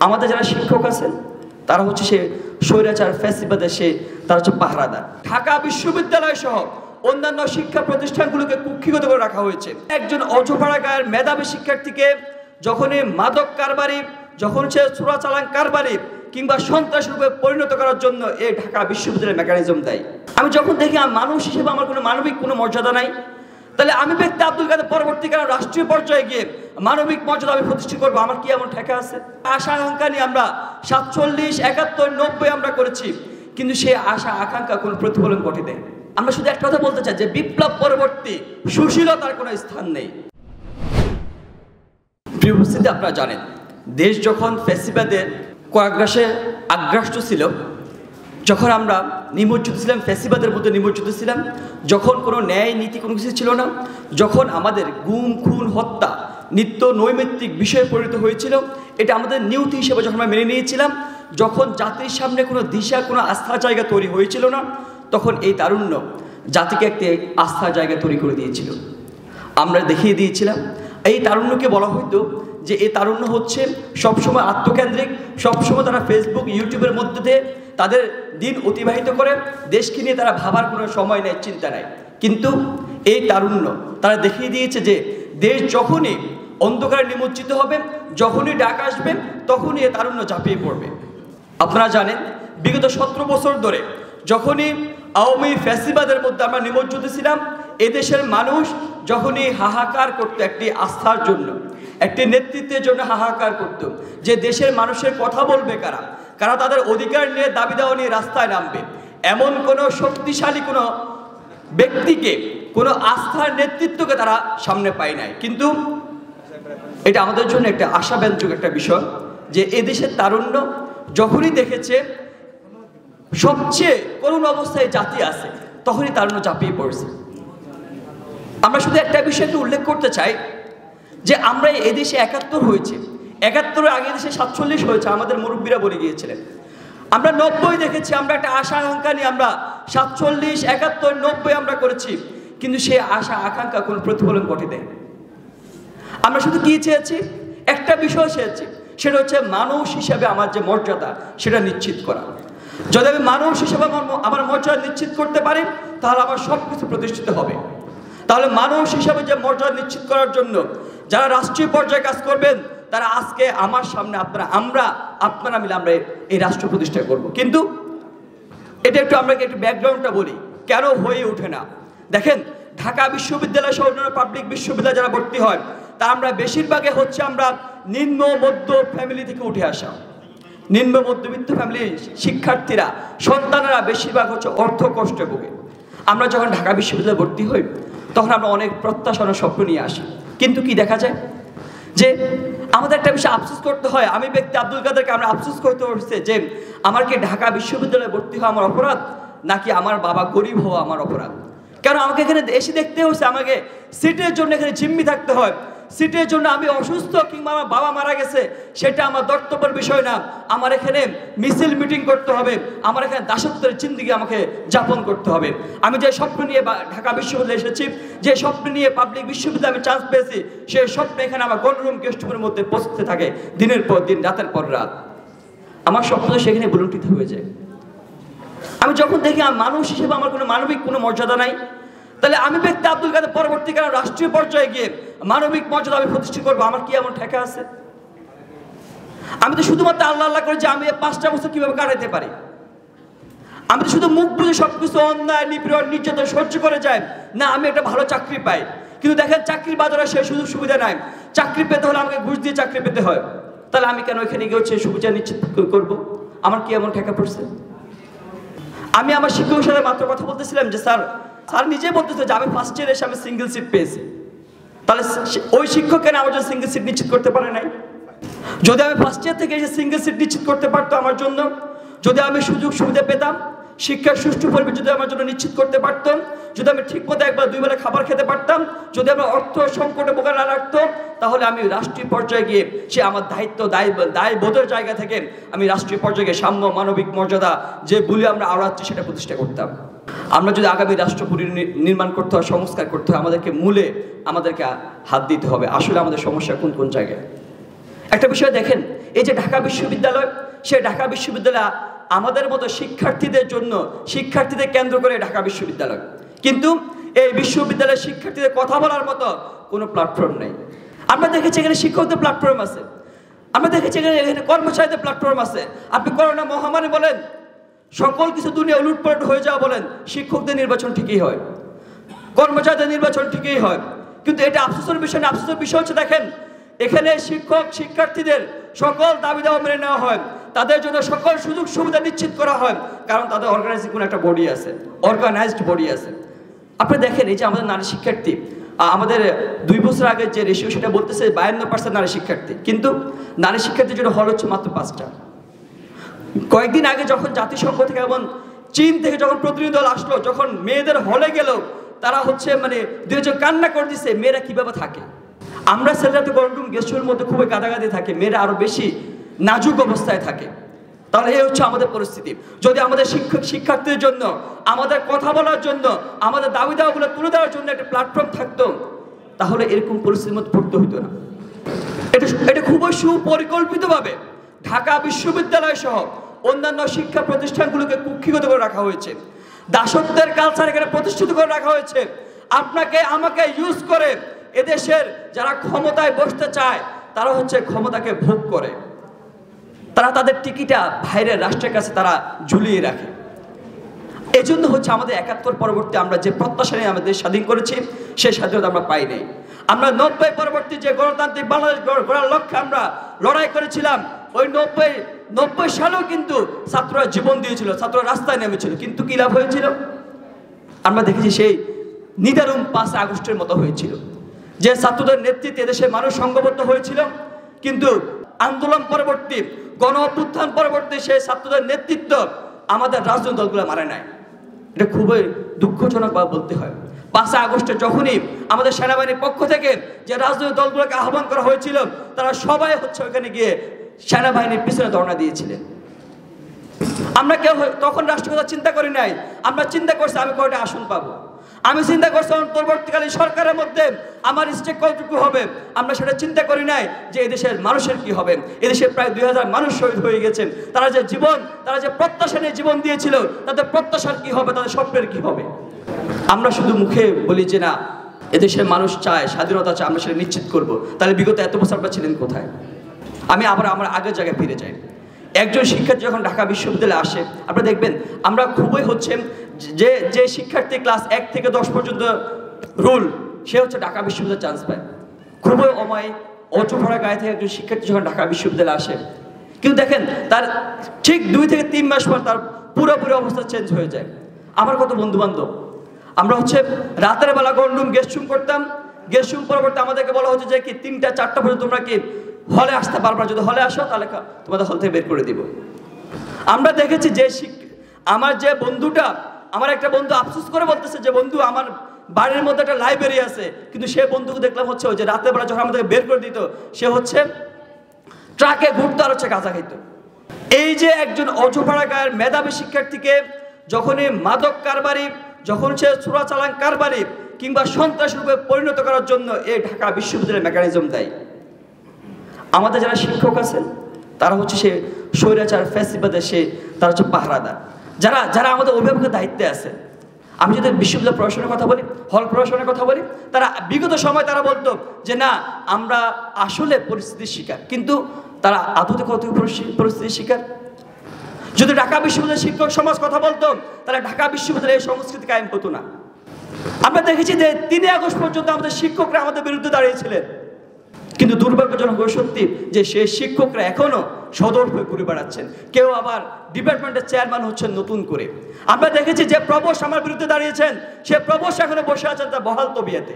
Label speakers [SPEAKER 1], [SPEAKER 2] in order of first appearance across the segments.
[SPEAKER 1] আমাদের যারা শিক্ষক আছেন তারা হচ্ছে সে স্বৈরাচার ফ্যাসিবাদের তারা হচ্ছে পাহারাদার। ঢাকা বিশ্ববিদ্যালয় সহ অন্যান্য শিক্ষা প্রতিষ্ঠানগুলোকে কুক্ষিগত করে রাখা হয়েছে। একজন অজপাড়াগার মেধাবী শিক্ষার্থীকে যখনই মাদক কারবারি, যখন সে চোরাচালান কারবারি কিংবা সন্ত্রাসী রূপে পরিণত করার জন্য এই ঢাকা বিশ্ববিদ্যালয়ের মেকানিজম দেয়। আমি যখন দেখি মানুষ হিসেবে আমার কোনো মানবিক কোনো মর্যাদা নাই, তাহলে আমি ব্যক্তি আব্দুল কাদের পরবর্তীকালে রাষ্ট্রীয় পর্যায়ে গিয়ে মানবিক মর্যাদা আমি প্রতিষ্ঠা করবো, আমার কি এমন ঠেকা আছে? আশা আকাঙ্ক্ষা নিয়ে আমরা 47, 71, 90 আমরা করেছি, কিন্তু সেই আশা আকাঙ্ক্ষা কোনো প্রতিফলন ঘটেনি। আমরা শুধু একটা কথা বলতে চাই যে বিপ্লব পরবর্তী সুশীলতার কোনো স্থান নেই। প্রিয় উপস্থিতি, আপনারা জানেন দেশ যখন ফ্যাসিবাদের কয়েকগ্রাসে আগ্রাস্ত ছিল, যখন আমরা নিমজ্জিত ছিলাম, ফ্যাসিবাদের মধ্যে নিমজ্জিত ছিলাম, যখন কোনো ন্যায় নীতি কোনো কিছু ছিল না, যখন আমাদের গুম খুন হত্যা নিত্য নৈমিত্তিক বিষয়ে পরিণত হয়েছিল, এটা আমাদের নিয়তি হিসেবে যখন আমরা মেনে নিয়েছিলাম, যখন জাতির সামনে কোনো দিশা কোনো আস্থার জায়গা তৈরি হয়েছিল না, তখন এই তারুণ্য জাতিকে একটি আস্থার জায়গা তৈরি করে দিয়েছিল। আমরা দেখিয়ে দিয়েছিলাম এই তারুণ্যকে বলা হইতো যে এই তারুণ্য হচ্ছে সবসময় আত্মকেন্দ্রিক, সবসময় তারা ফেসবুক ইউটিউবের মধ্যে দিয়ে তাদের দিন অতিবাহিত করে, দেশকে নিয়ে তারা ভাবার কোনো সময় নেই, চিন্তা নেই। কিন্তু এই তারুণ্য তারা দেখিয়ে দিয়েছে যে দেশ যখনই অন্ধকারে নিমজ্জিত হবে, যখনই ডাক আসবে, তখনই এই তারুণ্য ঝাঁপিয়ে পড়বে। আপনারা জানেন বিগত 17 বছর ধরে যখনই আওয়ামী ফ্যাসিবাদের মধ্যে আমরা নিমজ্জিত ছিলাম, এদেশের মানুষ যখনই হাহাকার করতো একটি আস্থার জন্য, একটি নেতৃত্বের জন্য হাহাকার করত যে দেশের মানুষের কথা বলবে কারা, কারা তাদের অধিকার নিয়ে দাবি দেওয়া নিয়ে রাস্তায় নামবে, এমন কোনো শক্তিশালী কোনো ব্যক্তিকে, কোনো আস্থার নেতৃত্বকে তারা সামনে পায় নাই। কিন্তু এটা আমাদের জন্য একটা আশাব্যঞ্জক একটা বিষয় যে এদেশের তারুণ্য যখনই দেখেছে সবচেয়ে করুণ অবস্থায় জাতি আছে, তখনই তারুণ্য ঝাঁপিয়ে পড়ছে। আমরা শুধু একটা বিষয়কে উল্লেখ করতে চাই যে আমরা এদেশে 71 হয়েছে, 71-এর আগে দেশে 47 হয়েছে, আমাদের মুরব্বীরা বলে গিয়েছিলেন। আমরা 90 দেখেছি, আমরা একটা আশা আকাঙ্ক্ষা নিয়ে আমরা 47, 71, 90 আমরা করেছি, কিন্তু সেই আশা আকাঙ্ক্ষা কোনো প্রতিফলন ঘটেনি। আমরা শুধু কি চেয়েছি? একটা বিষয় চেয়েছি, সেটা হচ্ছে মানুষ হিসেবে আমার যে মর্যাদা সেটা নিশ্চিত করা। যদি আমি মানুষ হিসেবে আমার মর্যাদা নিশ্চিত করতে পারি, তাহলে আমার সব কিছু প্রতিষ্ঠিত হবে। তাহলে মানুষ হিসেবে যে মর্যাদা নিশ্চিত করার জন্য যারা রাষ্ট্রীয় পর্যায়ে কাজ করবেন, তারা আজকে আমার সামনে আপনারা মিলে আমরা এই রাষ্ট্র প্রতিষ্ঠা করব। কিন্তু এটা আমরা একটু ব্যাকগ্রাউন্ডটা বলি, কেন হয়ে ওঠে না। দেখেন ঢাকা বিশ্ববিদ্যালয় সহ অন্যান্য পাবলিক বিশ্ববিদ্যালয় যারা ভর্তি হয়, তা আমরা বেশিরভাগে হচ্ছে আমরা নিম্ন মধ্য ফ্যামিলি থেকে উঠে আসা, নিম্ন মধ্যবিত্ত ফ্যামিলির শিক্ষার্থীরা, সন্তানেরা বেশিরভাগ হচ্ছে অর্থ কষ্টে ভোগে। আমরা যখন ঢাকা বিশ্ববিদ্যালয়ে ভর্তি হই, তখন আমরা অনেক প্রত্যাশা স্বপ্ন নিয়ে আসি, কিন্তু কি দেখা যায় যে আমাদের একটা বিষয় আফসোস করতে হয়। আমি ব্যক্তি আব্দুল কাদেরকে আমরা আফসোস করতে হচ্ছে যে আমার কি ঢাকা বিশ্ববিদ্যালয়ে ভর্তি হওয়া আমার অপরাধ, নাকি আমার বাবা গরিব হওয়া আমার অপরাধ? কেন আমাকে এখানে এসে দেখতে হচ্ছে আমাকে সিটের জন্য এখানে জিম্মি থাকতে হয়, সিটের জন্য আমি অসুস্থ কিংবা আমার বাবা মারা গেছে সেটা আমার দর্তব্যের বিষয় না, আমার এখানে মিছিল মিটিং করতে হবে, আমার এখানে দাসত্বের জিন্দেগি আমাকে যাপন করতে হবে। আমি যে স্বপ্ন নিয়ে ঢাকা বিশ্ববিদ্যালয়ে এসেছি, যে স্বপ্ন নিয়ে পাবলিক বিশ্ববিদ্যালয়ে আমি চান্স পেয়েছি, সেই স্বপ্ন এখানে আমার গণরুম গেস্টরুমের মধ্যে পৌঁছতে থাকে দিনের পর দিন, রাতের পর রাত। আমার স্বপ্ন সেখানে বুলুণ্ঠিত হয়ে যায়। আমি যখন দেখি মানুষ হিসেবে আমার কোনো মানবিক কোনো মর্যাদা নাই, তাহলে আমি ব্যক্তি আব্দুল কাদের পরবর্তীকালে রাষ্ট্রীয় পর্যায়ে গিয়ে মানবিক মর্যাদা আমি প্রতিষ্ঠা করবো, আমার কি এমন ঠেকা আছে? আমি তো শুধুমাত্র আল্লাহ আল্লাহ করে যে আমি 5টা বছর কিভাবে কাটাতে পারি, আমি তো শুধু মুখ বুঝে সবকিছু অন্যায় নিপীড়ন নির্যাতন সহ্য করে যাই না, আমি একটা ভালো চাকরি পাই। কিন্তু দেখেন চাকরির বাজারে সেই সুযোগ সুবিধা নাই, চাকরি পেতে হলে আমাকে ঘুষ দিয়ে চাকরি পেতে হয়। তাহলে আমি কেন এখানে গিয়ে হচ্ছে সুবিধা নিশ্চিত করবো? আমার কি এমন ঠেকা পড়ছে? আমি আমার শিক্ষকের সাথে মাত্র কথা বলতেছিলাম যে স্যার নিজে বলতেছে যে আমি ফার্স্ট ইয়ারে এসে আমি সিঙ্গেল সিট পেয়েছি, তাহলে ওই শিক্ষক কেন আমার জন্য সিঙ্গেল সিট নিশ্চিত করতে পারে নাই? যদি আমি ফার্স্ট ইয়ার থেকে এসে সিঙ্গেল সিট নিশ্চিত করতে পারতো আমার জন্য, যদি আমি সুযোগ সুবিধা পেতাম, শিক্ষার সুষ্ঠু পরিবেশ যদি আমার জন্য নিশ্চিত করতে পারতাম, যদি আমি ঠিক মতো একবার 2 বেলা খাবার খেতে পারতাম, যদি আমার অর্থ সংকটে ভোগা না রাখতো, তাহলে আমি রাষ্ট্রীয় পর্যায়ে গিয়ে সে আমার দায়বোধের জায়গা থেকে আমি রাষ্ট্রীয় পর্যায়ে গিয়ে সাম্য মানবিক মর্যাদা যে বলে আমরা আওড়াচ্ছি সেটা প্রতিষ্ঠা করতাম। আমরা যদি আগামী রাষ্ট্র নির্মাণ করতে হয়, সংস্কার করতে হয়, আমাদেরকে মূলে আমাদেরকে হাত দিতে হবে আসলে আমাদের সমস্যা কোন কোন জায়গায়। একটা বিষয় দেখেন, এই যে ঢাকা বিশ্ববিদ্যালয়, সেই ঢাকা বিশ্ববিদ্যালয় আমাদের মতো শিক্ষার্থীদের জন্য, শিক্ষার্থীদের কেন্দ্র করে ঢাকা বিশ্ববিদ্যালয়, কিন্তু এই বিশ্ববিদ্যালয়ের শিক্ষার্থীদের কথা বলার মতো কোনো প্ল্যাটফর্ম নেই। আমরা দেখেছি এখানে শিক্ষকদের প্ল্যাটফর্ম আছে, আমরা দেখেছি এখানে কর্মচারীদের প্ল্যাটফর্ম আছে। আপনি করোনা মহামারী বলেন, সকল কিছু দুনিয়া উলটপালট হয়ে যাওয়া বলেন, শিক্ষকদের নির্বাচন ঠিকই হয়, কর্মচারীদের নির্বাচন ঠিকই হয়। কিন্তু এটা আফসোসের বিষয় না। আফসোসের বিষয় হচ্ছে দেখেন, এখানে শিক্ষক শিক্ষার্থীদের সকল দাবি দাওয়া মেনে নেওয়া হয়, তাদের জন্য সকল সুযোগ সুবিধা নিশ্চিত করা হয়, কারণ তাদের অর্গানাইজিং কোনো একটা বডি আছে, অর্গানাইজড বডি আছে। আপনি দেখেন এই যে আমাদের নারী শিক্ষার্থী, আমাদের 2 বছর আগে যে রেশিও সেটা বলতেছে 52% নারী শিক্ষার্থী, কিন্তু নারী শিক্ষার্থীর জন্য হল হচ্ছে মাত্র 5টা। কয়েকদিন আগে যখন জাতিসংঘ থেকে এবং চীন থেকে যখন প্রতিনিধি দল আসলো, যখন মেয়েদের হলে গেল, তারা হচ্ছে মানে 2জন কান্না করে দিচ্ছে, মেয়েরা কিভাবে থাকে। আমরা ছেলেরা তো গরম গেস্টের মধ্যে খুবই গাদাগাদি থাকে, মেয়েরা আরো বেশি নাজুক অবস্থায় থাকে। তাহলে এই হচ্ছে আমাদের পরিস্থিতি। যদি আমাদের শিক্ষক শিক্ষার্থীদের জন্য, আমাদের কথা বলার জন্য, আমাদের দাবি দাওয়াগুলো তুলে দেওয়ার জন্য একটা প্ল্যাটফর্ম থাকতো, তাহলে এরকম পরিস্থিতির মধ্যে পড়তে হইতো না। এটা খুবই সুপরিকল্পিতভাবে ঢাকা বিশ্ববিদ্যালয় সহ অন্যান্য শিক্ষা প্রতিষ্ঠানগুলোকে কুক্ষিগত করে রাখা হয়েছে। দাসত্বের কালচার এখানে প্রতিষ্ঠিত করে রাখা হয়েছে। আপনাকে আমাকে ইউজ করে এদেশের যারা ক্ষমতায় বসতে চায়, তারা হচ্ছে ক্ষমতাকে ভোগ করে, তারা তাদের টিকিটা বাইরের রাষ্ট্রের কাছে তারা ঝুলিয়ে রাখে। এই জন্য হচ্ছে আমাদের 71 পরবর্তী আমরা যে প্রত্যাশা নিয়ে আমাদের স্বাধীন করেছি, সেই স্বাধীনতা আমরা পাই নাই। আমরা 90 পরবর্তী যে গণতান্ত্রিক বাংলাদেশ গড়ার লক্ষ্যে আমরা লড়াই করেছিলাম, ওই 90 সালেও কিন্তু ছাত্ররা জীবন দিয়েছিল, ছাত্ররা রাস্তায় নেমেছিল, কিন্তু কি লাভ হয়েছিল? আমরা দেখেছি সেই নিদারুণ 5 আগস্টের মতো হয়েছিল, যে ছাত্রদের নেতৃত্বে দেশের মানুষ সংঘবদ্ধ হয়েছিল, কিন্তু আন্দোলন পরবর্তী গণ অভ্যুত্থান পরবর্তী সেই ছাত্রদের নেতৃত্ব আমাদের রাজনৈতিক দলগুলো মানে নাই। এটা খুবই দুঃখজনক বা বলতে হয়। 5 আগস্টে যখনই আমাদের সেনাবাহিনীর পক্ষ থেকে যে রাজনৈতিক দলগুলোকে আহ্বান করা হয়েছিল, তারা সবাই হচ্ছে ওখানে গিয়ে সেনাবাহিনীর পিছনে ধর্ণা দিয়েছিলেন। আমরা কেউ তখন রাষ্ট্রের কথা চিন্তা করি নাই। আমরা চিন্তা করছি আমি কয়টা আসন পাবো, আমি চিন্তা করছি অন্তর্বর্তীকালীন সরকারের মধ্যে আমার স্টেক কতটুকু হবে। আমরা সেটা চিন্তা করি নাই যে এদেশের মানুষের কি হবে। এদেশে প্রায় 2000 মানুষ শহীদ হয়ে গেছেন। তারা যে প্রত্যাশা নিয়ে জীবন দিয়েছিল, তাদের প্রত্যাশার কি হবে, তাদের স্বপ্নের কি হবে। আমরা শুধু মুখে বলি যে না, এদেশের মানুষ চায়, স্বাধীনতা চায়, আমরা সেটা নিশ্চিত করব। তাহলে বিগত এত বছর আপনারা ছিলেন কোথায়? আমি আবার আমার আগের জায়গায় ফিরে যাই। একজন শিক্ষার্থী যখন ঢাকা বিশ্ববিদ্যালয়ে আসে, আপনারা দেখবেন আমরা খুবই হচ্ছে যে শিক্ষার্থী ক্লাস 1 থেকে 10 পর্যন্ত রুল, সে হচ্ছে ঢাকা বিশ্ববিদ্যালয়ে চান্স পায়। খুবই অচু ভরা গায়ে থেকে একজন শিক্ষার্থী যখন ঢাকা বিশ্ববিদ্যালয়ে আসে, কিন্তু দেখেন তার ঠিক 2 থেকে 3 মাস পর তার পুরোপুরি অবস্থা চেঞ্জ হয়ে যায়। আমার কত বন্ধু বান্ধব, আমরা হচ্ছে রাতের বেলা গন্ডুম গেস্ট রুম করতাম, গেস্ট রুম পরবর্তী আমাদেরকে বলা হচ্ছে যে কি 3টা 4টা পর্যন্ত তোমরা কি হলে আসতে পারবা, যদি হলে আসো তাহলে তোমাদের হল থেকে বের করে দিব। আমরা দেখেছি যে আমার যে বন্ধুটা, আমার একটা বন্ধু আফসোস করে বলতেছে যে বন্ধু আমার বাড়ির মধ্যে একটা লাইব্রেরি আছে, কিন্তু সে বন্ধুকে দেখলাম হচ্ছে ওই যে রাতের বেলা যখন আমাদেরকে বের করে দিত, সে হচ্ছে ট্রাকে ঘুরতে আর হচ্ছে গাঁজা খাইত। এই যে একজন অজপাড়া গায়ের মেধাবী শিক্ষার্থীকে যখনই মাদক কারবারি, যখন সে চোরাচালান কারবারি কিংবা সন্ত্রাস রূপে পরিণত করার জন্য এই ঢাকা বিশ্ববিদ্যালয়ের মেকানিজম দেয়। আমাদের যারা শিক্ষক আছেন তারা হচ্ছে সে স্বৈরাচার ফ্যাসিবাদে তারা হচ্ছে পাহারাদার। যারা আমাদের অভিভাবকের দায়িত্বে আছে, আমি যদি বিশ্ববিদ্যালয় প্রশাসনের কথা বলি, হল প্রশাসনের কথা বলি, তারা বিগত সময় তারা বলতো যে না আমরা আসলে পরিস্থিতির শিকার, কিন্তু তারা আদতে কত পরিস্থিতির শিকার। যদি ঢাকা বিশ্ববিদ্যালয়ের শিক্ষক সমাজ কথা বলতো, তাহলে ঢাকা বিশ্ববিদ্যালয়ের এই সংস্কৃতি কায়েম হতো না। আমরা দেখেছি যে 3 আগস্ট পর্যন্ত আমাদের শিক্ষকরা আমাদের বিরুদ্ধে দাঁড়িয়েছিলেন, কিন্তু দুর্ভাগ্যজনক সত্যি যে সেই শিক্ষকরা এখনো সদর হয়ে ঘুরে বেড়াচ্ছেন, কেউ আবার ডিপার্টমেন্টের চেয়ারম্যান হচ্ছেন নতুন করে। আমরা দেখেছি যে প্রবোস আমার বিরুদ্ধে দাঁড়িয়েছেন, সে প্রবোস এখনো বসে আছেন তার বহাল তবিয়াতে।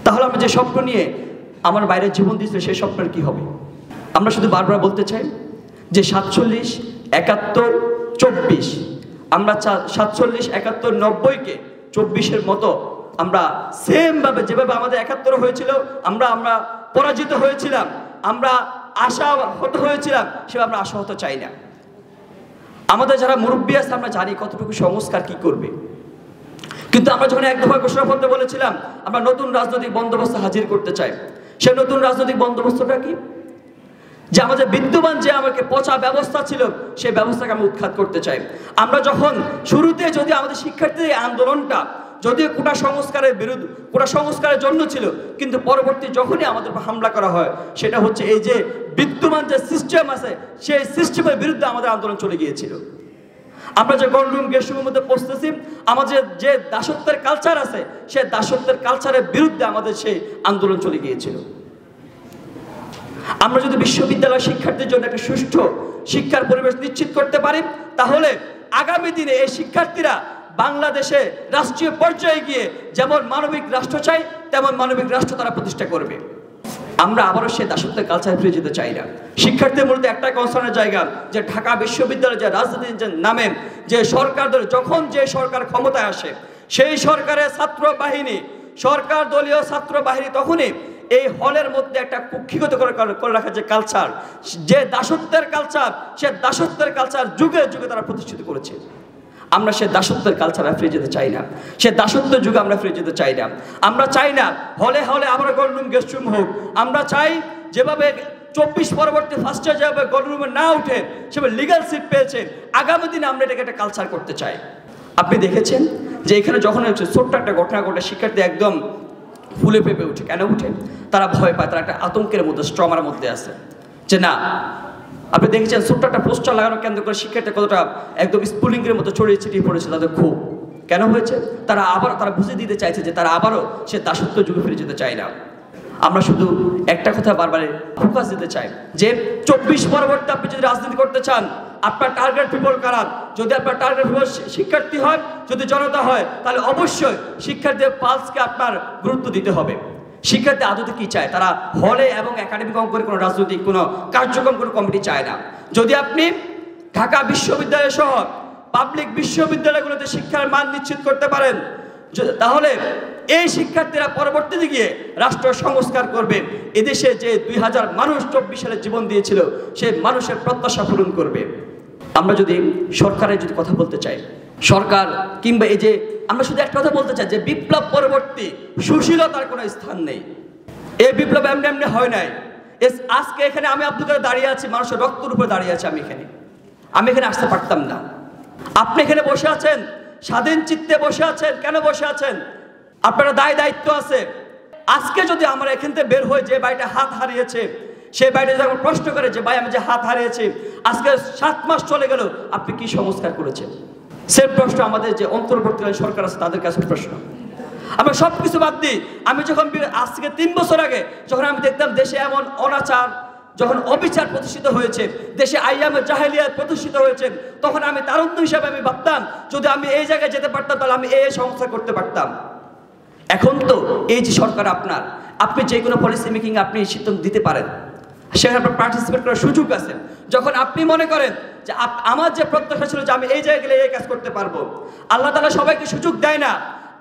[SPEAKER 1] তাহলে আমরা যে স্বপ্ন নিয়ে আমার বাইরের জীবন দিয়েছিল, সেই স্বপ্নের কি হবে? আমরা শুধু বারবার বলতে চাই যে 47, 71, 24, আমরা 47, 71, 90-কে 24-এর মতো আমরা সেম ভাবে যেভাবে আমাদের 71 হয়েছিল, আমরা পরাজিত হয়েছিলাম, আমরা আশাহত হয়েছিলাম, সেভাবে আমরা আশাহত চাই না। আমাদের যারা মুরব্বী আছে আমরা জানি কতটুকু সংস্কার কি করবে, কিন্তু আমরা যখন এক দফা ঘোষণাপত্রে বলেছিলাম আমরা নতুন রাজনৈতিক বন্দোবস্ত হাজির করতে চাই, সেই নতুন রাজনৈতিক বন্দোবস্তটা কি? যে আমাদের বিদ্যমান যে আমাকে পচা ব্যবস্থা ছিল সেই ব্যবস্থাকে আমরা উৎখাত করতে চাই। আমরা যখন শুরুতে যদি আমাদের শিক্ষার্থীদের আন্দোলনটা যদিও কোটা সংস্কারের বিরুদ্ধে, কোটা সংস্কারের জন্য ছিল, কিন্তু পরবর্তী যখনই আমাদের হামলা করা হয় সেটা হচ্ছে এই যে বিদ্যমান যে সিস্টেম আছে সেই সিস্টেমের বিরুদ্ধে আমাদের আন্দোলন চলে গিয়েছিল। আমরা যে গণরুম গেস্টরুমের মধ্যে পৌঁছতেছি, আমাদের যে দাসত্বের কালচার আছে সেই দাসত্বের কালচারের বিরুদ্ধে আমাদের সেই আন্দোলন চলে গিয়েছিল। আমরা যদি বিশ্ববিদ্যালয় শিক্ষার্থীর জন্য একটা সুষ্ঠু শিক্ষার পরিবেশ নিশ্চিত করতে পারি, তাহলে আগামী দিনে এই শিক্ষার্থীরা বাংলাদেশে রাষ্ট্রীয় পর্যায়ে গিয়ে যেমন মানবিক রাষ্ট্র চাই তেমন মানবিক রাষ্ট্র তারা প্রতিষ্ঠা করবে। আমরা আবারও সেই দাসত্বের কালচারে ফিরে যেতে চাই না। শিক্ষার্থীদের মধ্যে একটা কনসার্নের জায়গা যে ঢাকা বিশ্ববিদ্যালয়ের যে রাজনীতির নামে যে সরকারদের যখন যে সরকার ক্ষমতায় আসে সেই সরকারের ছাত্র বাহিনী, সরকার দলীয় ছাত্র বাহিনী তখনই এই হলের মধ্যে একটা কুক্ষিগত করে রাখা যে কালচার, যে দাসত্বের কালচার, সে দাসত্বের কালচার যুগে যুগে তারা প্রতিষ্ঠিত করেছে। আমরা সে দাসত্বের কালচারে ফিরে যেতে চাই না, সে দাসত্বের যুগে আমরা ফিরে যেতে চাই না। আমরা চাই না হলে হলে আবার গণরুম গেস্টরুম হোক। আমরা চাই যেভাবে 24 পরবর্তী ফার্স্ট ইয়ার যেভাবে গণরুমে না উঠে সেভাবে লিগ্যাল সিট পেয়েছে, আগামী দিনে আমরা এটাকে একটা কালচার করতে চাই। আপনি দেখেছেন যে এখানে যখন ছোট্ট একটা ঘটনা ঘটে শিক্ষার্থী একদম ফুলে ফেপে উঠে। কেন উঠে? তারা ভয় পায়, তারা একটা আতঙ্কের মধ্যে, স্ট্রমার মধ্যে আছে যে না। আপনি দেখেছেন ছোট্ট একটা পোস্টার লাগানো কেন্দ্র করে শিক্ষার্থী কতটা একদম স্পুলিংয়ের মতো ছড়িয়ে ছিটিয়ে পড়েছে তাদের ক্ষোভ। কেন হয়েছে? তারা বুঝিয়ে দিতে চাইছে যে তারা আবারও সে দাসত্ব যুগে ফিরে যেতে চায় না। আমরা শুধু একটা কথা বারবার ফোকাস দিতে চাই যে 24 পরবর্তী আপনি যদি রাজনীতি করতে চান, আপনার টার্গেট পিপল কারা? যদি আপনার টার্গেট পিপল শিক্ষার্থী হয়, যদি জনতা হয়, তাহলে অবশ্যই শিক্ষার্থীদের পালসকে আপনার গুরুত্ব দিতে হবে। শিক্ষার্থী আদতে কি চায়? তারা হলে এবং একাডেমিক অঙ্কের কোনো রাজনৈতিক কোনো কার্যক্রম কোনো কমিটি চায় না। যদি আপনি ঢাকা বিশ্ববিদ্যালয় সহ পাবলিক বিশ্ববিদ্যালয়গুলোতে শিক্ষার মান নিশ্চিত করতে পারেন, তাহলে এই শিক্ষার্থীরা পরবর্তীতে গিয়ে রাষ্ট্র সংস্কার করবে। এদেশে যে 2000 মানুষ 24 সালে জীবন দিয়েছিল সেই মানুষের প্রত্যাশা পূরণ করবে। আমরা যদি সরকারের যদি কথা বলতে চাই, সরকার কিংবা এই যে আমরা শুধু একটা কথা বলতে চাই যে বিপ্লব পরবর্তী সুশীলতার কোনো স্থান নেই। এই বিপ্লব এমনি এমনি হয় নাই। আজকে এখানে আমি আপনাদের দাঁড়িয়ে আছি, মানুষের রক্তের উপরে দাঁড়িয়ে আছি। আমি এখানে আসতে পারতাম না। আপনি এখানে বসে আছেন, স্বাধীন চিত্তে বসে আছেন। কেন বসে আছেন? আপনারা দায়িত্ব আছে। আজকে যদি আমরা এখান থেকে বের হয়ে যে বাড়িটা হাত হারিয়েছে সেই বাড়িটা যখন প্রশ্ন করে যে ভাই আমি যে হাত হারিয়েছি আজকে 7 মাস চলে গেল, আপনি কি সংস্কার করেছেন? সে প্রশ্ন আমাদের যে অন্তর্বর্তীকালীন সরকার আছে তাদের কাছে প্রশ্ন। আমরা সব কিছু বাদ দিই। আমি যখন আজ থেকে 3 বছর আগে যখন আমি দেখতাম দেশে এমন অনাচার, যখন অবিচার প্রতিষ্ঠিত হয়েছে, দেশে আইয়ামে জাহেলিয়াত প্রতিষ্ঠিত হয়েছে, তখন আমি তারুণ্য হিসাবে আমি ভাবতাম যদি আমি এই জায়গায় যেতে পারতাম তাহলে আমি এই সংস্কার করতে পারতাম। এখন তো এই যে সরকার আপনার, আপনি যে কোনো পলিসি মেকিং আপনি সিদ্ধান্ত দিতে পারেন, সেখানে আপনার পার্টিসিপেট করার সুযোগ আছে। যখন আপনি মনে করেন যে আমার যে প্রত্যাশা ছিল যে আমি এই জায়গায় গেলে এই কাজ করতে পারবো, আল্লাহ তাআলা সবাইকে সুযোগ দেয় না।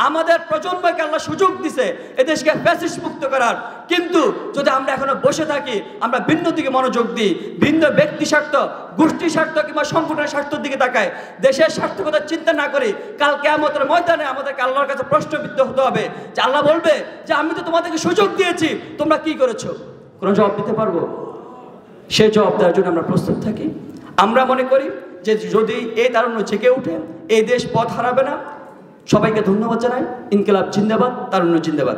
[SPEAKER 1] আমাদের প্রজন্মকে আল্লাহ সুযোগ দিছে এদেশকে ফ্যাসিস্ট মুক্ত করার। কিন্তু যদি আমরা এখনো বসে থাকি, আমরা ভিন্ন দিকে মনোযোগ দিই, ভিন্ন ব্যক্তি স্বার্থ, গোষ্ঠী স্বার্থ কিংবা সংগঠনের স্বার্থের দিকে তাকায়, দেশের স্বার্থের কথা চিন্তা না করি, কাল কিয়ামতের ময়দানে আমাদেরকে আল্লাহর কাছে প্রশ্নবিদ্ধ হতে হবে যে আল্লাহ বলবে যে আমি তো তোমাদেরকে সুযোগ দিয়েছি, তোমরা কি করেছো? কোনো জবাব দিতে পারবো? সেই জবাব দেওয়ার জন্য আমরা প্রস্তুত থাকি। আমরা মনে করি যে যদি এই তারুণ্য জেগে উঠে এই দেশ পথ হারাবে না। সবাইকে ধন্যবাদ জানাই। ইনকিলাব জিন্দাবাদ, তারুণ্য জিন্দাবাদ।